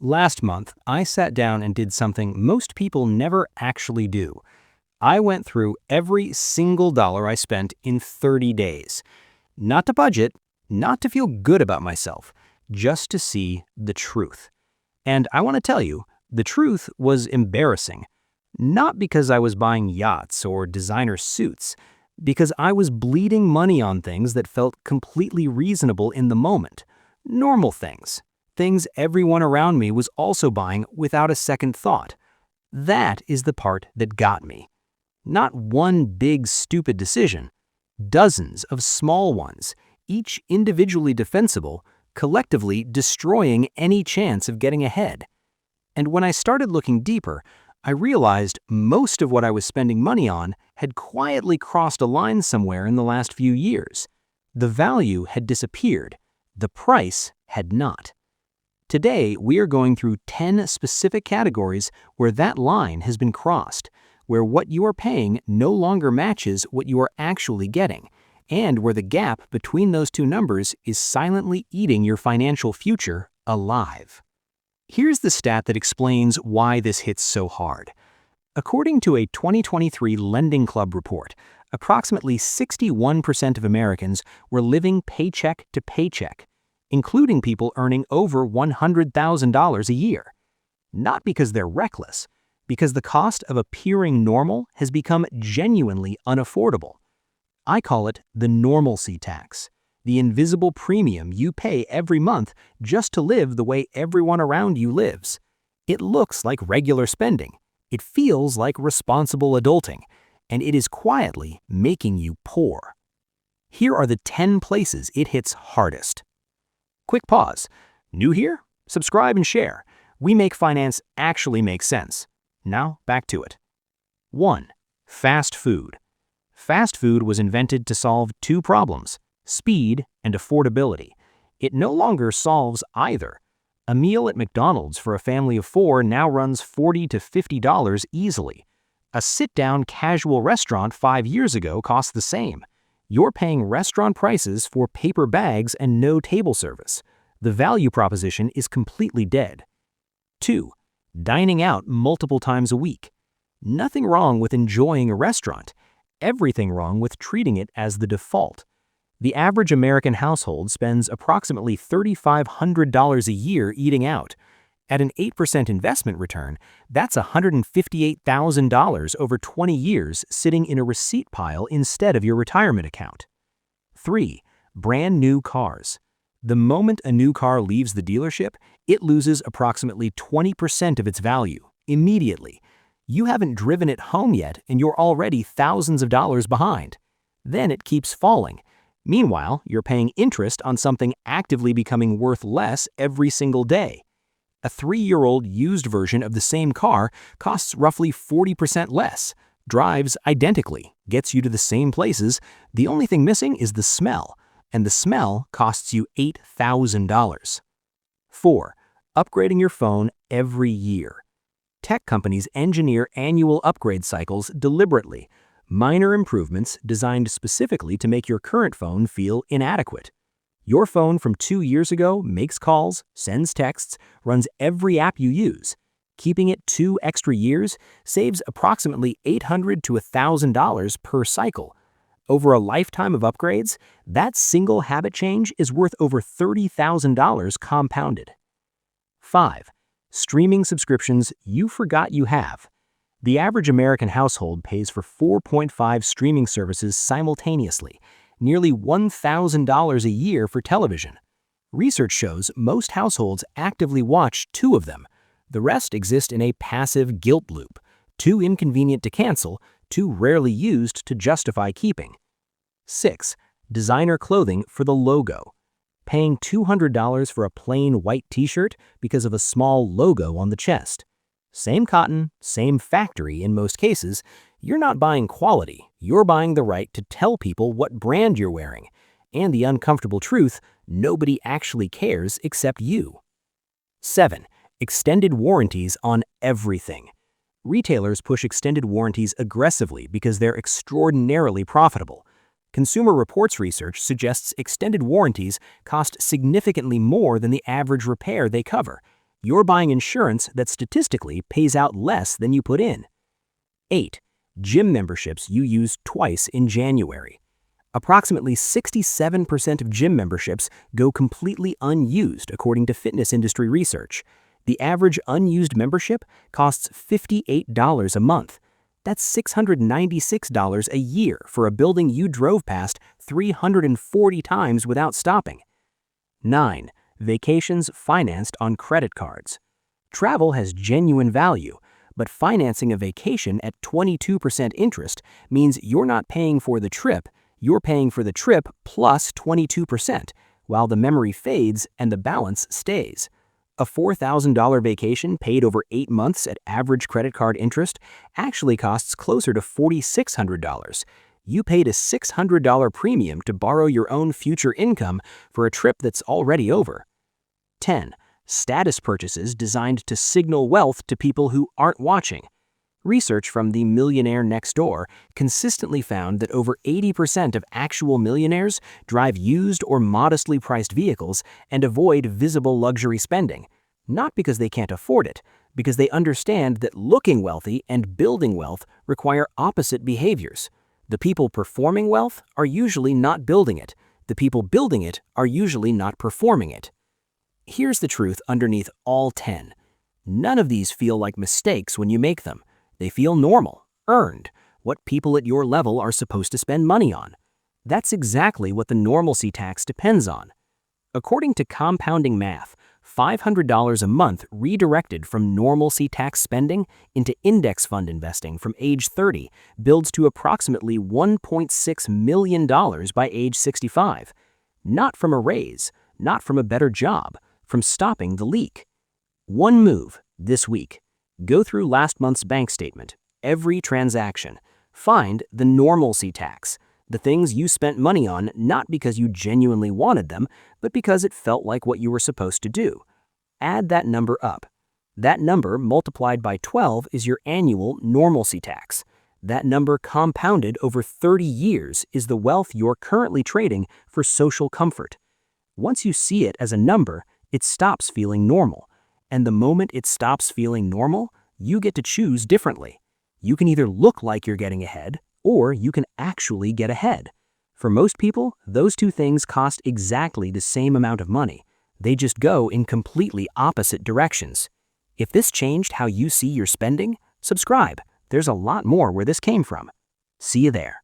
Last month, I sat down and did something most people never actually do. I went through every single dollar I spent in 30 days. Not to budget, not to feel good about myself, just to see the truth. And I want to tell you, the truth was embarrassing. Not because I was buying yachts or designer suits, because I was bleeding money on things that felt completely reasonable in the moment. Normal things. Things everyone around me was also buying without a second thought. That is the part that got me. Not one big stupid decision. Dozens of small ones, each individually defensible, collectively destroying any chance of getting ahead. And when I started looking deeper, I realized most of what I was spending money on had quietly crossed a line somewhere in the last few years. The value had disappeared. The price had not. Today, we are going through 10 specific categories where that line has been crossed, where what you are paying no longer matches what you are actually getting, and where the gap between those two numbers is silently eating your financial future alive. Here's the stat that explains why this hits so hard. According to a 2023 Lending Club report, approximately 61% of Americans were living paycheck to paycheck, including people earning over $100,000 a year. Not because they're reckless, because the cost of appearing normal has become genuinely unaffordable. I call it the Normalcy Tax, the invisible premium you pay every month just to live the way everyone around you lives. It looks like regular spending. It feels like responsible adulting, and it is quietly making you poor. Here are the 10 places it hits hardest. Quick pause. New here? Subscribe and share. We make finance actually make sense. Now, back to it. 1. Fast food. Fast food was invented to solve two problems: speed and affordability. It no longer solves either. A meal at McDonald's for a family of 4 now runs $40 to $50 easily. A sit-down casual restaurant 5 years ago cost the same. You're paying restaurant prices for paper bags and no table service. The value proposition is completely dead. 2. Dining out multiple times a week. Nothing wrong with enjoying a restaurant. Everything wrong with treating it as the default. The average American household spends approximately $3,500 a year eating out. At an 8% investment return, that's $158,000 over 20 years sitting in a receipt pile instead of your retirement account. 3. Brand new cars. The moment a new car leaves the dealership, it loses approximately 20% of its value, immediately. You haven't driven it home yet and you're already thousands of dollars behind. Then it keeps falling. Meanwhile, you're paying interest on something actively becoming worth less every single day. A 3-year-old used version of the same car costs roughly 40% less, drives identically, gets you to the same places. The only thing missing is the smell, and the smell costs you $8,000. 4. Upgrading your phone every year. Tech companies engineer annual upgrade cycles deliberately, minor improvements designed specifically to make your current phone feel inadequate. Your phone from 2 years ago makes calls, sends texts, runs every app you use. Keeping it 2 extra years saves approximately $800 to $1,000 per cycle. Over a lifetime of upgrades, that single habit change is worth over $30,000 compounded. 5. Streaming subscriptions you forgot you have. The average American household pays for 4.5 streaming services simultaneously, nearly $1,000 a year for television. Research shows most households actively watch 2 of them. The rest exist in a passive guilt loop, too inconvenient to cancel, too rarely used to justify keeping. 6. Designer clothing for the logo. Paying $200 for a plain white t-shirt because of a small logo on the chest. Same cotton, same factory in most cases. You're not buying quality, you're buying the right to tell people what brand you're wearing. And the uncomfortable truth, nobody actually cares except you. 7. Extended warranties on everything. Retailers push extended warranties aggressively because they're extraordinarily profitable. Consumer Reports research suggests extended warranties cost significantly more than the average repair they cover. You're buying insurance that statistically pays out less than you put in. 8. Gym memberships you use twice in January. Approximately 67% of gym memberships go completely unused according to fitness industry research. The average unused membership costs $58 a month. That's $696 a year for a building you drove past 340 times without stopping. 9. Vacations financed on credit cards. Travel has genuine value, but financing a vacation at 22% interest means you're not paying for the trip, you're paying for the trip plus 22%, while the memory fades and the balance stays. A $4,000 vacation paid over 8 months at average credit card interest actually costs closer to $4,600. You paid a $600 premium to borrow your own future income for a trip that's already over. 10. Status purchases designed to signal wealth to people who aren't watching. Research from the Millionaire Next Door consistently found that over 80% of actual millionaires drive used or modestly priced vehicles and avoid visible luxury spending, not because they can't afford it, because they understand that looking wealthy and building wealth require opposite behaviors. The people performing wealth are usually not building it. The people building it are usually not performing it. Here's the truth underneath all 10. None of these feel like mistakes when you make them. They feel normal, earned, what people at your level are supposed to spend money on. That's exactly what the normalcy tax depends on. According to compounding math, $500 a month redirected from normalcy tax spending into index fund investing from age 30 builds to approximately $1.6 million by age 65. Not from a raise, not from a better job, from stopping the leak. One move this week. Go through last month's bank statement, every transaction. Find the normalcy tax, the things you spent money on not because you genuinely wanted them, but because it felt like what you were supposed to do. Add that number up. That number multiplied by 12 is your annual normalcy tax. That number compounded over 30 years is the wealth you're currently trading for social comfort. Once you see it as a number, it stops feeling normal. And the moment it stops feeling normal, you get to choose differently. You can either look like you're getting ahead, or you can actually get ahead. For most people, those two things cost exactly the same amount of money. They just go in completely opposite directions. If this changed how you see your spending, subscribe. There's a lot more where this came from. See you there.